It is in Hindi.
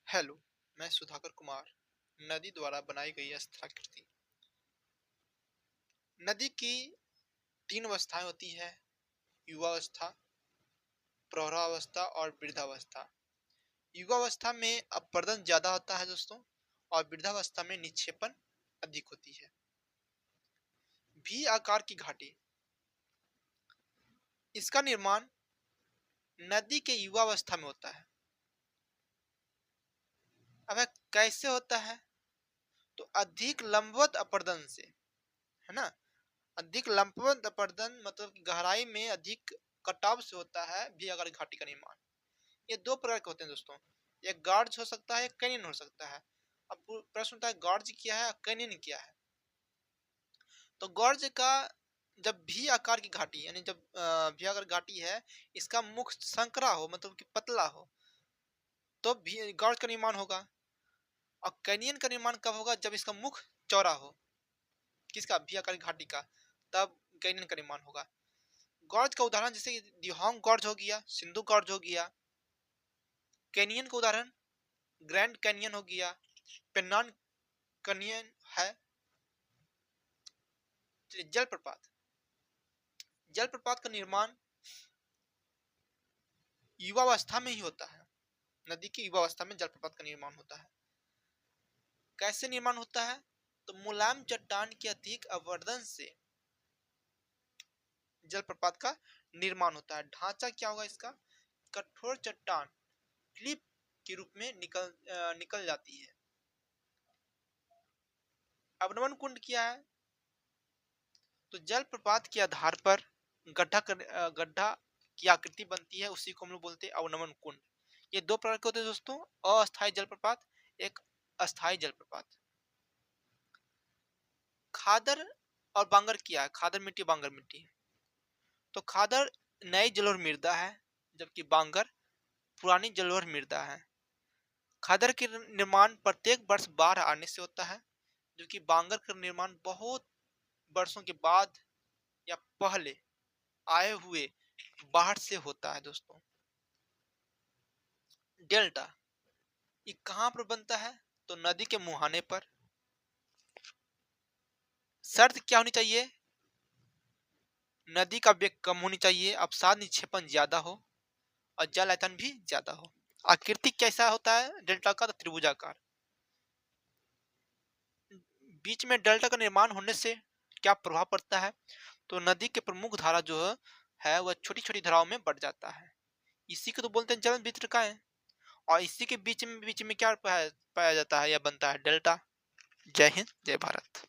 हेलो, मैं सुधाकर कुमार। नदी द्वारा बनाई गई स्थलाकृति। नदी की तीन अवस्थाएं होती है: युवावस्था, प्रौढ़ावस्था और वृद्धावस्था। युवावस्था में अपरदन ज्यादा होता है दोस्तों, और वृद्धावस्था में निक्षेपण अधिक होती है। भी आकार की घाटी, इसका निर्माण नदी के युवावस्था में होता है। अब यह कैसे होता है? तो अधिक लंबवत अपरदन से, है ना। अधिक लंबवत अपरदन मतलब कि गहराई में अधिक कटाव से होता है भी आकार घाटी का निर्माण। ये दो प्रकार के होते हैं दोस्तों, एक गॉर्ज हो सकता है, एक कैनियन हो सकता है। अब प्रश्न होता है गॉर्ज क्या है, कैनियन क्या है। तो गॉर्ज का जब भी आकार की घाटी यानी जब भी आकार घाटी है, इसका मुख संकरा हो मतलब कि पतला हो, तो भी गॉर्ज का निर्माण होगा। और कैनियन का निर्माण कब होगा? जब इसका मुख चौड़ा हो, किसका? भी आकार की घाटी का, तब कैनियन का निर्माण होगा। गॉर्ज का उदाहरण जैसे दिहोंग गॉर्ज हो गया, सिंधु गॉर्ज हो गया। कैनियन का उदाहरण ग्रैंड कैनियन हो गया, पेन्नान कैनियन है। जलप्रपात, जलप्रपात का निर्माण युवावस्था में ही होता है। नदी की युवावस्था में जलप्रपात का निर्माण होता है। कैसे निर्माण होता है? तो मुलायम चट्टान के अधिक अवर्धन से जलप्रपात का निर्माण होता है। ढांचा क्या होगा इसका? कठोर चट्टान क्लिप के रूप में निकल जाती है। अवनमन कुंड क्या है? तो जलप्रपात के आधार पर गड्ढा की आकृति बनती है, उसी को हम लोग बोलते हैं अवनमन कुंड। ये दो प्रकार के होते हैं दोस्तों, अस्थायी जलप्रपात, एक अस्थायी जलप्रपात। खादर और बांगर क्या है? खादर मिट्टी, बांगर मिट्टी। तो खादर नई जलोढ़ मृदा है, जबकि बांगर पुरानी जलोढ़ मृदा है। खादर के निर्माण प्रत्येक वर्ष बाढ़ आने से होता है, जबकि बांगर का निर्माण बहुत वर्षों के बाद या पहले आए हुए बाढ़ से होता है दोस्तों। डेल्टा ये कहां पर बनता है? तो नदी के मुहाने पर। शर्त क्या होनी चाहिए? नदी का वेग कम होनी चाहिए, अवसाद निक्षेपण ज्यादा हो, और जल आयतन भी ज्यादा हो। आकृति कैसा होता है डेल्टा का? तो त्रिभुजाकार। बीच में डेल्टा का निर्माण होने से क्या प्रभाव पड़ता है? तो नदी के प्रमुख धारा जो है वह छोटी छोटी धाराओं में बढ़ जाता है। इसी को तो बोलते हैं जलन वितरकाएं। और इसी के बीच में क्या पाया जाता है या बनता है? डेल्टा। जय हिंद, जय भारत।